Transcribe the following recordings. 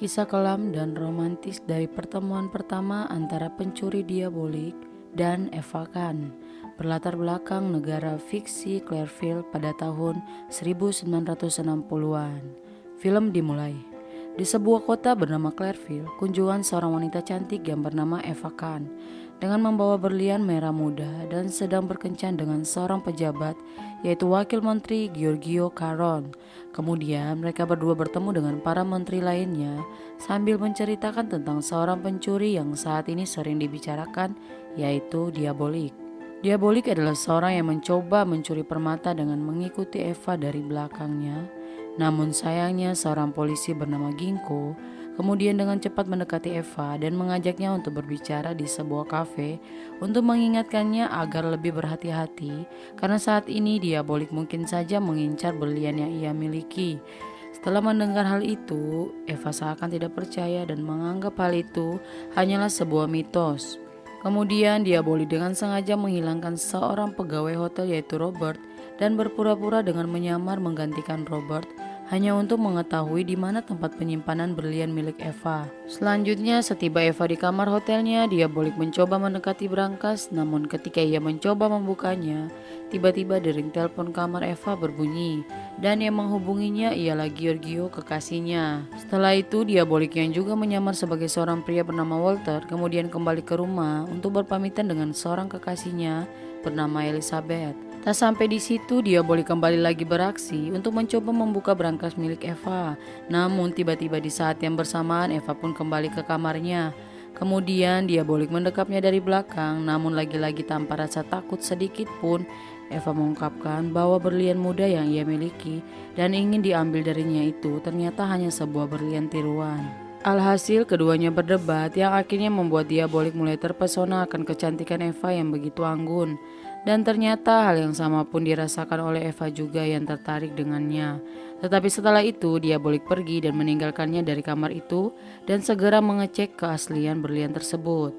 Kisah kelam dan romantis dari pertemuan pertama antara pencuri diabolik dan Eva Khan, berlatar belakang negara fiksi Clearfield pada tahun 1960-an. Film dimulai di sebuah kota bernama Clearfield. Kunjungan seorang wanita cantik yang bernama Eva Khan dengan membawa berlian merah muda dan sedang berkencan dengan seorang pejabat, yaitu Wakil Menteri Giorgio Caron. Kemudian mereka berdua bertemu dengan para menteri lainnya sambil menceritakan tentang seorang pencuri yang saat ini sering dibicarakan, yaitu diabolik. Diabolik adalah seorang yang mencoba mencuri permata dengan mengikuti Eva dari belakangnya. Namun sayangnya seorang polisi bernama Ginkgo kemudian dengan cepat mendekati Eva dan mengajaknya untuk berbicara di sebuah kafe untuk mengingatkannya agar lebih berhati-hati karena saat ini diabolik mungkin saja mengincar berlian yang ia miliki. Setelah mendengar hal itu, Eva seakan tidak percaya dan menganggap hal itu hanyalah sebuah mitos. Kemudian diabolik dengan sengaja menghilangkan seorang pegawai hotel yaitu Robert dan berpura-pura dengan menyamar menggantikan Robert hanya untuk mengetahui di mana tempat penyimpanan berlian milik Eva. Selanjutnya, setiba Eva di kamar hotelnya, diabolik mencoba mendekati brankas, namun ketika ia mencoba membukanya, tiba-tiba dering telepon kamar Eva berbunyi dan yang menghubunginya ialah Giorgio, kekasihnya. Setelah itu, diabolik yang juga menyamar sebagai seorang pria bernama Walter kemudian kembali ke rumah untuk berpamitan dengan seorang kekasihnya bernama Elizabeth. Tak sampai di situ, diabolik kembali lagi beraksi untuk mencoba membuka brankas milik Eva. Namun tiba-tiba di saat yang bersamaan Eva pun kembali ke kamarnya. Kemudian diabolik mendekapnya dari belakang, namun lagi-lagi tanpa rasa takut sedikit pun Eva mengungkapkan bahwa berlian muda yang ia miliki dan ingin diambil darinya itu ternyata hanya sebuah berlian tiruan. Alhasil keduanya berdebat yang akhirnya membuat diabolik mulai terpesona akan kecantikan Eva yang begitu anggun. Dan ternyata hal yang sama pun dirasakan oleh Eva juga yang tertarik dengannya. Tetapi setelah itu diabolik pergi dan meninggalkannya dari kamar itu dan segera mengecek keaslian berlian tersebut.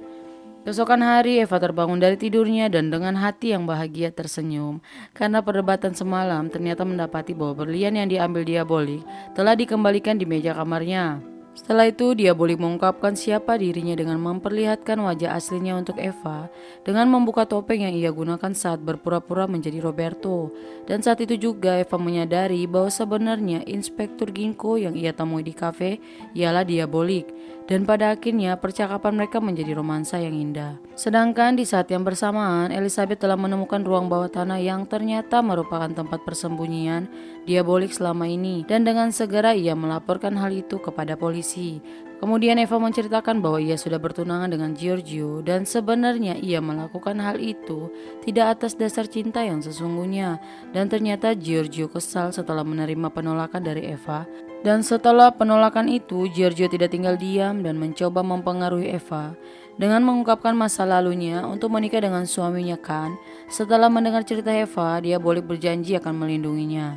Keesokan hari Eva terbangun dari tidurnya dan dengan hati yang bahagia tersenyum karena perdebatan semalam ternyata mendapati bahwa berlian yang diambil diabolik telah dikembalikan di meja kamarnya. Setelah itu diabolik mengungkapkan siapa dirinya dengan memperlihatkan wajah aslinya untuk Eva dengan membuka topeng yang ia gunakan saat berpura-pura menjadi Roberto. Dan saat itu juga Eva menyadari bahwa sebenarnya Inspektur Ginkgo yang ia temui di kafe ialah diabolik. Dan pada akhirnya percakapan mereka menjadi romansa yang indah. Sedangkan di saat yang bersamaan Elizabeth telah menemukan ruang bawah tanah yang ternyata merupakan tempat persembunyian diabolik selama ini. Dan dengan segera ia melaporkan hal itu kepada polisi. Kemudian Eva menceritakan bahwa ia sudah bertunangan dengan Giorgio dan sebenarnya ia melakukan hal itu tidak atas dasar cinta yang sesungguhnya. Dan ternyata Giorgio kesal setelah menerima penolakan dari Eva. Dan setelah penolakan itu, Giorgio tidak tinggal diam dan mencoba mempengaruhi Eva dengan mengungkapkan masa lalunya untuk menikah dengan suaminya Khan. Setelah mendengar cerita Eva, diabolik berjanji akan melindunginya.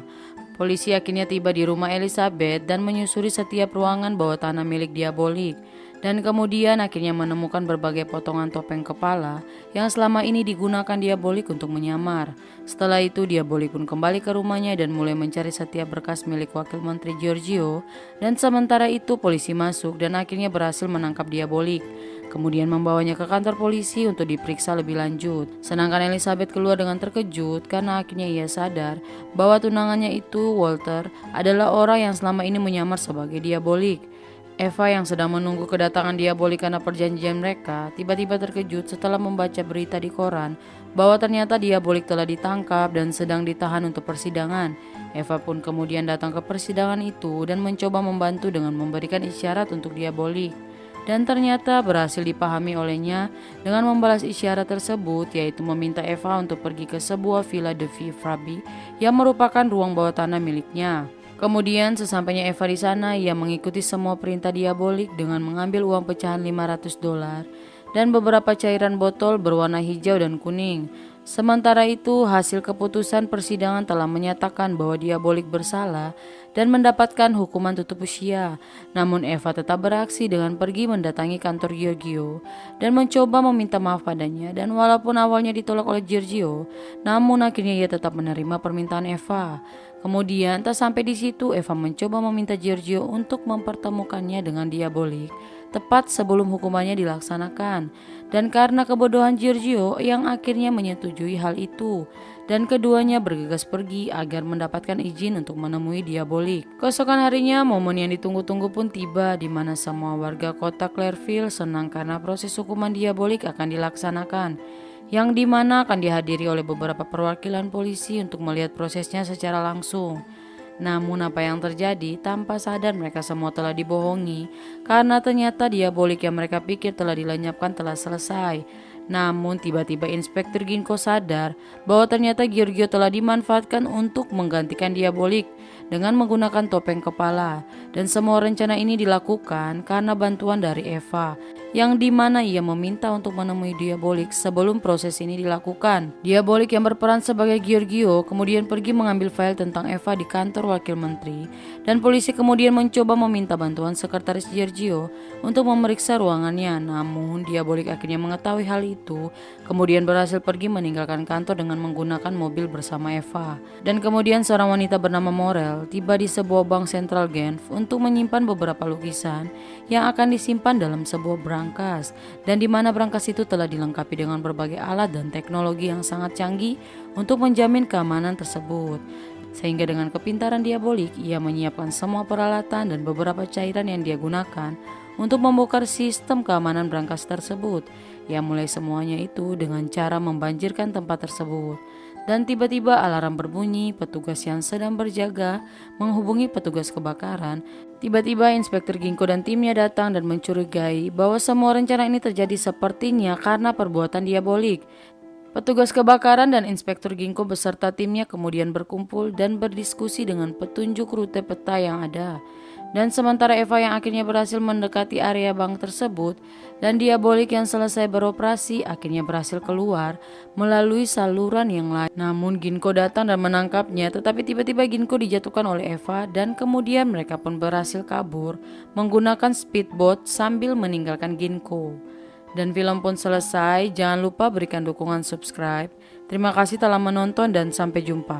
Polisi akhirnya tiba di rumah Elizabeth dan menyusuri setiap ruangan bawah tanah milik diabolik. Dan kemudian akhirnya menemukan berbagai potongan topeng kepala yang selama ini digunakan diabolik untuk menyamar. Setelah itu diabolik pun kembali ke rumahnya dan mulai mencari setiap berkas milik Wakil Menteri Giorgio. Dan sementara itu polisi masuk dan akhirnya berhasil menangkap diabolik. Kemudian membawanya ke kantor polisi untuk diperiksa lebih lanjut. Sedangkan Elizabeth keluar dengan terkejut karena akhirnya ia sadar bahwa tunangannya itu, Walter, adalah orang yang selama ini menyamar sebagai diabolik. Eva yang sedang menunggu kedatangan diabolik karena perjanjian mereka tiba-tiba terkejut setelah membaca berita di koran bahwa ternyata diabolik telah ditangkap dan sedang ditahan untuk persidangan. Eva pun kemudian datang ke persidangan itu dan mencoba membantu dengan memberikan isyarat untuk diabolik. Dan ternyata berhasil dipahami olehnya dengan membalas isyarat tersebut, yaitu meminta Eva untuk pergi ke sebuah villa de Vivrabi yang merupakan ruang bawah tanah miliknya. Kemudian sesampainya Eva di sana, ia mengikuti semua perintah diabolik dengan mengambil uang pecahan $500 dan beberapa cairan botol berwarna hijau dan kuning. Sementara itu, hasil keputusan persidangan telah menyatakan bahwa diabolik bersalah dan mendapatkan hukuman tutup usia. Namun Eva tetap beraksi dengan pergi mendatangi kantor Giorgio dan mencoba meminta maaf padanya, dan walaupun awalnya ditolak oleh Giorgio, namun akhirnya ia tetap menerima permintaan Eva. Kemudian tak sampai di situ, Eva mencoba meminta Giorgio untuk mempertemukannya dengan Diabolik tepat sebelum hukumannya dilaksanakan. Dan karena kebodohan Giorgio yang akhirnya menyetujui hal itu, dan keduanya bergegas pergi agar mendapatkan izin untuk menemui Diabolik. Keesokan harinya, momen yang ditunggu-tunggu pun tiba, di mana semua warga kota Clareville senang karena proses hukuman Diabolik akan dilaksanakan, yang dimana akan dihadiri oleh beberapa perwakilan polisi untuk melihat prosesnya secara langsung. Namun apa yang terjadi, tanpa sadar mereka semua telah dibohongi, karena ternyata Diabolik yang mereka pikir telah dilenyapkan telah selesai. Namun tiba-tiba Inspektur Ginko sadar bahwa ternyata Giorgio telah dimanfaatkan untuk menggantikan Diabolik dengan menggunakan topeng kepala, dan semua rencana ini dilakukan karena bantuan dari Eva, yang dimana ia meminta untuk menemui Diabolik sebelum proses ini dilakukan. Diabolik yang berperan sebagai Giorgio kemudian pergi mengambil file tentang Eva di kantor wakil menteri, dan polisi kemudian mencoba meminta bantuan sekretaris Giorgio untuk memeriksa ruangannya. Namun Diabolik akhirnya mengetahui hal itu, kemudian berhasil pergi meninggalkan kantor dengan menggunakan mobil bersama Eva. Dan kemudian seorang wanita bernama Morel tiba di sebuah bank sentral Genf untuk menyimpan beberapa lukisan yang akan disimpan dalam sebuah brankas, dan di mana brankas itu telah dilengkapi dengan berbagai alat dan teknologi yang sangat canggih untuk menjamin keamanan tersebut. Sehingga dengan kepintaran Diabolik, ia menyiapkan semua peralatan dan beberapa cairan yang dia gunakan untuk membongkar sistem keamanan brankas tersebut. Ia mulai semuanya itu dengan cara membanjirkan tempat tersebut. Dan tiba-tiba alarm berbunyi, petugas yang sedang berjaga menghubungi petugas kebakaran. Tiba-tiba Inspektur Ginko dan timnya datang dan mencurigai bahwa semua rencana ini terjadi sepertinya karena perbuatan Diabolik. Petugas kebakaran dan Inspektur Ginko beserta timnya kemudian berkumpul dan berdiskusi dengan petunjuk rute peta yang ada. Dan sementara Eva yang akhirnya berhasil mendekati area bank tersebut, dan Diabolik yang selesai beroperasi akhirnya berhasil keluar melalui saluran yang lain. Namun Ginko datang dan menangkapnya, tetapi tiba-tiba Ginko dijatuhkan oleh Eva, dan kemudian mereka pun berhasil kabur menggunakan speedboat sambil meninggalkan Ginko. Dan film pun selesai. Jangan lupa berikan dukungan subscribe. Terima kasih telah menonton dan sampai jumpa.